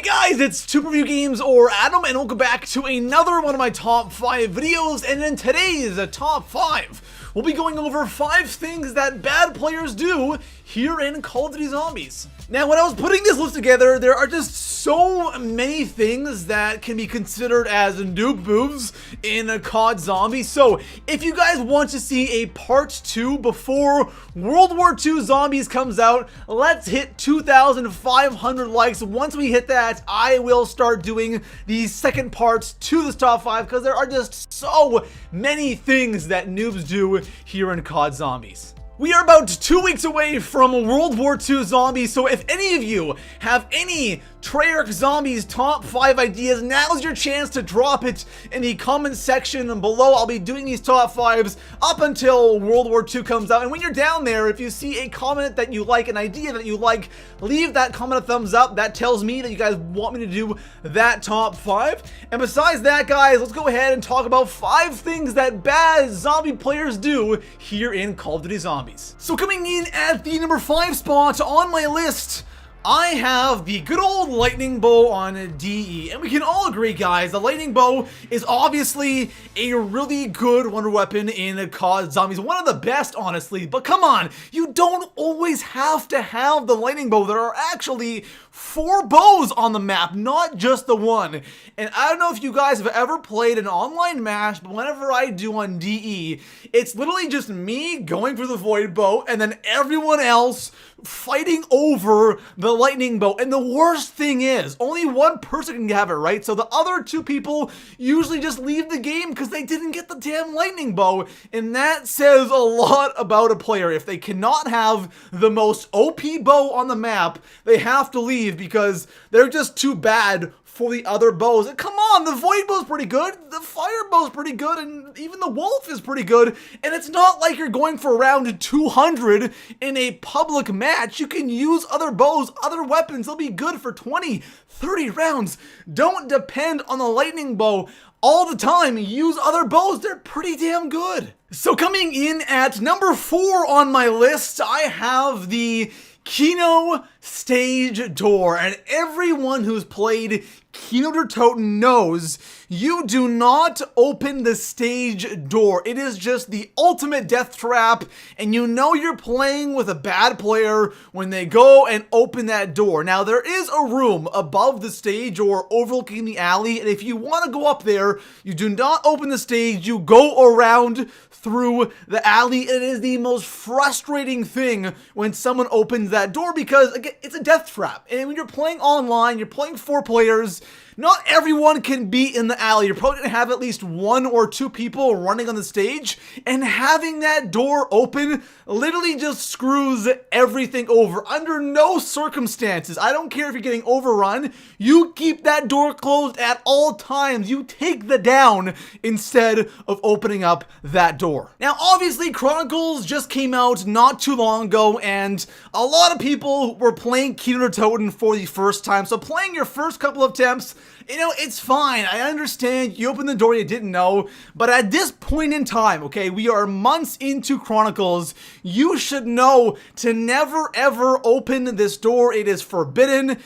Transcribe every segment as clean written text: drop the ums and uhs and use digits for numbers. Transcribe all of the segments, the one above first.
guys, it's Two Preview Games or Adam, and welcome back to another one of my top 5 videos. And in today's top 5, we'll be going over 5 things that bad players do here in Call of Duty Zombies. Now, when I was putting this list together, there are just so many things that can be considered as noob moves in a COD Zombie. So, if you guys want to see a part 2 before World War II Zombies comes out, let's hit 2,500 likes. Once we hit that, I will start doing the second parts to this top 5 because there are just so many things that noobs do here in COD Zombies. We are about 2 weeks away from World War II Zombies, so if any of you have any Treyarch Zombies top 5 ideas, now's your chance to drop it in the comment section below. I'll be doing these top 5s up until World War II comes out, and when you're down there, if you see a comment that you like, an idea that you like, leave that comment a thumbs up. That tells me that you guys want me to do that top 5. And besides that, guys, let's go ahead and talk about 5 things that bad zombie players do here in Call of Duty Zombies. So coming in at the number 5 spot on my list, I have the good old lightning bow on DE, and we can all agree, guys, the lightning bow is obviously a really good wonder weapon in COD Zombies, one of the best, honestly, but come on, you don't always have to have the lightning bow. There are actually 4 bows on the map, not just the one, and I don't know if you guys have ever played an online match, but whenever I do on DE, it's literally just me going for the void bow, and then everyone else fighting over the lightning bow. And the worst thing is, only one person can have it, right? So the other 2 people usually just leave the game because they didn't get the damn lightning bow. And that says a lot about a player. If they cannot have the most OP bow on the map, they have to leave because they're just too bad for the other bows. And come on, the void bow's pretty good, the fire bow's pretty good, and even the wolf is pretty good. And it's not like you're going for round 200 in a public match. You can use other bows, other weapons. They'll be good for 20, 30 rounds. Don't depend on the lightning bow all the time. Use other bows. They're pretty damn good. So coming in at number 4 on my list, I have the Kino stage door, and everyone who's played Kino der Toten knows you do not open the stage door. It is just the ultimate death trap, and you know you're playing with a bad player when they go and open that door. Now, there is a room above the stage or overlooking the alley, and if you want to go up there, you do not open the stage, you go around through the alley. It is the most frustrating thing when someone opens that door because, again, it's a death trap. And when you're playing online, you're playing 4 players, not everyone can be in the alley. You're probably going to have at least 1 or 2 people running on the stage, and having that door open literally just screws everything over. Under no circumstances, I don't care if you're getting overrun, you keep that door closed at all times. You take the down instead of opening up that door. Now, obviously, Chronicles just came out not too long ago, and a lot of people were playing Kino der Toten for the first time. So playing your first couple of attempts, you know, it's fine. I understand you opened the door you didn't know, but at this point in time, okay, we are months into Chronicles, you should know to never ever open this door. It is forbidden.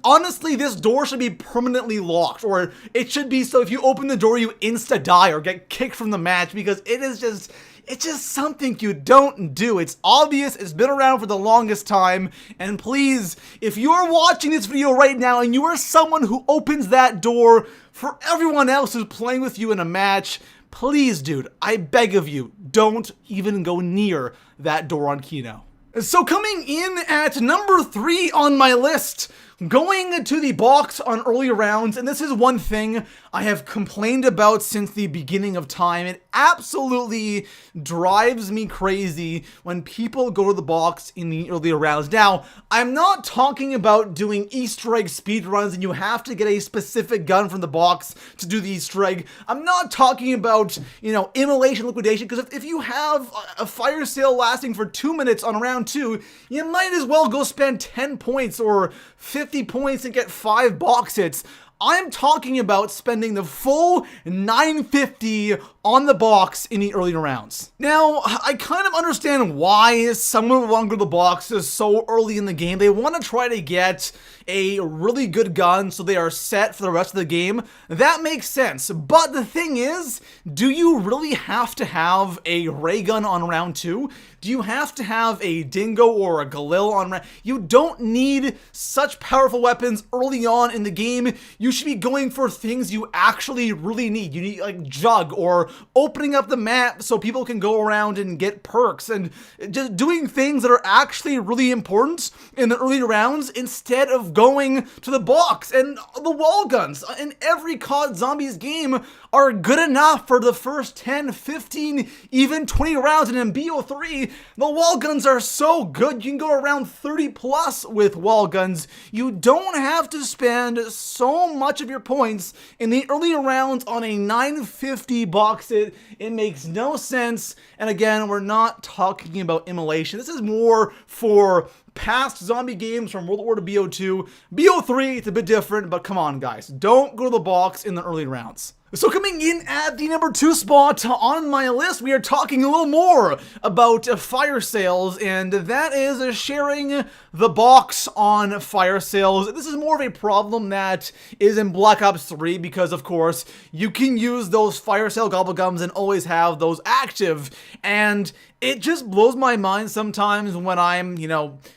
Honestly, this door should be permanently locked, or it should be so if you open the door, you insta-die or get kicked from the match, because it's just something you don't do. It's obvious, it's been around for the longest time, and please, if you're watching this video right now and you are someone who opens that door for everyone else who's playing with you in a match, please, dude, I beg of you, don't even go near that door on Kino. So coming in at number 3 on my list, going to the box on early rounds, and this is one thing I have complained about since the beginning of time. It absolutely drives me crazy when people go to the box in the early rounds. Now, I'm not talking about doing Easter egg speedruns and you have to get a specific gun from the box to do the Easter egg. I'm not talking about, you know, immolation liquidation, because if you have a fire sale lasting for 2 minutes on round 2, you might as well go spend 10 points or 50 points and get 5 box hits. I'm talking about spending the full $9.50 on the box in the early rounds. Now, I kind of understand why someone would want to go to the boxes so early in the game. They want to try to get a really good gun so they are set for the rest of the game. That makes sense. But the thing is, do you really have to have a ray gun on round 2? Do you have to have a Dingo or a Galil on round? You don't need such powerful weapons early on in the game. You should be going for things you actually really need. You need like Jug or opening up the map so people can go around and get perks and just doing things that are actually really important in the early rounds instead of going to the box. And the wall guns in every COD Zombies game are good enough for the first 10, 15, even 20 rounds. And in BO3, the wall guns are so good. You can go around 30 plus with wall guns. You don't have to spend so much of your points in the early rounds on a 950 box it. It makes no sense. And again, we're not talking about immolation. This is more for past zombie games from World War to BO2. BO3, it's a bit different, but come on, guys. Don't go to the box in the early rounds. So coming in at the number 2 spot on my list, we are talking a little more about fire sales, and that is sharing the box on fire sales. This is more of a problem that is in Black Ops 3 because, of course, you can use those fire sale gobblegums and always have those active, and it just blows my mind sometimes when I'm,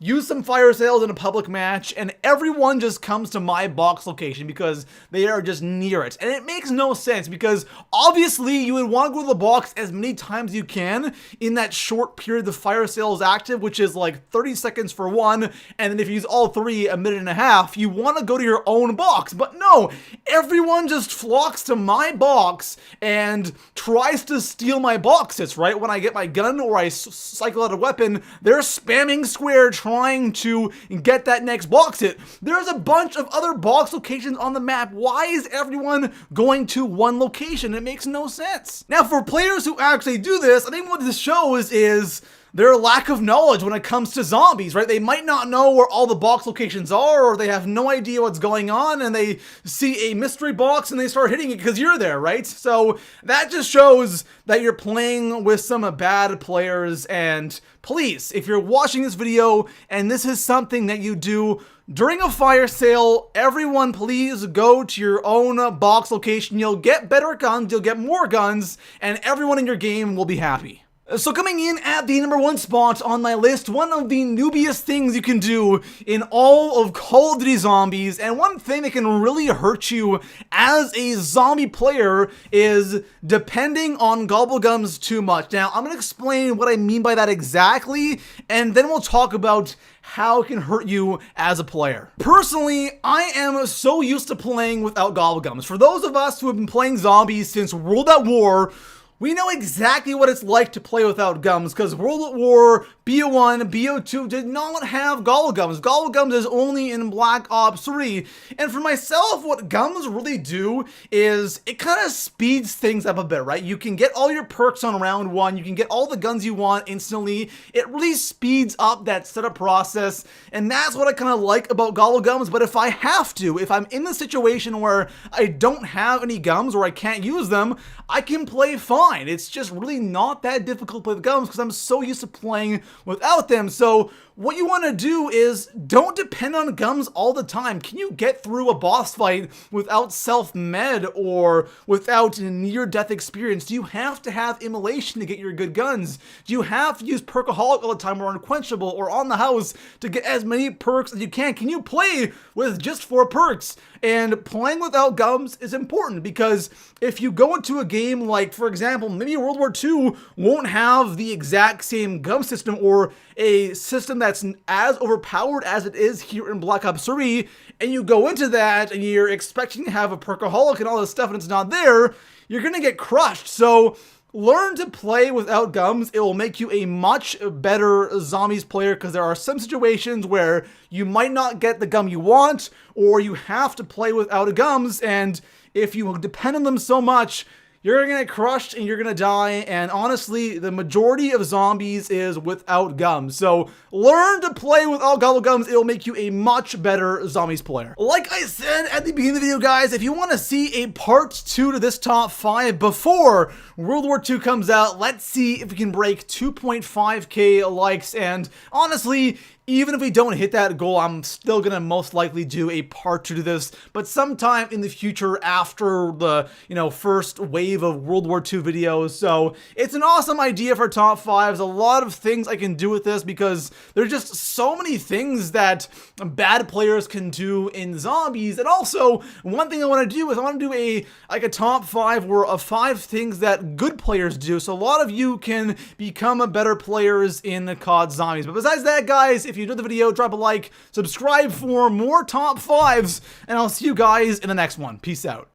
use some fire sales in a public match and everyone just comes to my box location because they are just near it. And it makes no sense because obviously you would want to go to the box as many times as you can in that short period the fire sale is active, which is like 30 seconds for one. And then if you use all 3, a minute and a half, you want to go to your own box. But no, everyone just flocks to my box and tries to steal my boxes, right? When I get my gun or I cycle out a weapon, they're spamming square trying to get that next box hit. There's a bunch of other box locations on the map. Why is everyone going to one location? It makes no sense. Now, for players who actually do this, I think what this shows is their lack of knowledge when it comes to zombies, right? They might not know where all the box locations are, or they have no idea what's going on, and they see a mystery box and they start hitting it because you're there, right? So that just shows that you're playing with some bad players. And please, if you're watching this video and this is something that you do during a fire sale, everyone please go to your own box location. You'll get better guns, you'll get more guns, and everyone in your game will be happy. So coming in at the number 1 spot on my list, one of the noobiest things you can do in all of Call of Duty Zombies, and one thing that can really hurt you as a zombie player, is depending on gobblegums too much. Now, I'm going to explain what I mean by that exactly, and then we'll talk about how it can hurt you as a player. Personally, I am so used to playing without gobblegums. For those of us who have been playing zombies since World at War, we know exactly what it's like to play without gums, because World at War, BO1, BO2 did not have gobblegums. Gobblegums is only in Black Ops 3. And for myself, what gums really do is it kind of speeds things up a bit, right? You can get all your perks on round 1. You can get all the guns you want instantly. It really speeds up that setup process. And that's what I kind of like about gobblegums. But if I have to, if I'm in the situation where I don't have any gums or I can't use them, I can play fine. It's just really not that difficult to play the gums because I'm so used to playing without them. So what you want to do is don't depend on gums all the time. Can you get through a boss fight without self-med or without a near-death experience? Do you have to have immolation to get your good guns? Do you have to use Perkaholic all the time or Unquenchable or On the House to get as many perks as you can? Can you play with just 4 perks? And playing without gums is important because if you go into a game like, for example, maybe World War II won't have the exact same gum system or a system that's as overpowered as it is here in Black Ops 3, and you go into that and you're expecting to have a Perkaholic and all this stuff and it's not there, you're gonna get crushed. So learn to play without gums. It will make you a much better zombies player because there are some situations where you might not get the gum you want or you have to play without a gums, and if you depend on them so much, you're gonna get crushed and you're gonna die, and honestly, the majority of zombies is without gums. So learn to play without gobble gums, it'll make you a much better zombies player. Like I said at the beginning of the video, guys, if you want to see a part 2 to this top 5 before World War II comes out, let's see if we can break 2.5k likes, and honestly, even if we don't hit that goal, I'm still gonna most likely do a part 2 to this, but sometime in the future after the, first wave of World War II videos. So it's an awesome idea for top 5s. A lot of things I can do with this because there's just so many things that bad players can do in zombies. And also, one thing I want to do is I want to do a top 5 of 5 things that good players do, so a lot of you can become a better players in COD Zombies. But besides that, guys, if you enjoyed the video, drop a like, subscribe for more top 5s, and I'll see you guys in the next one. Peace out.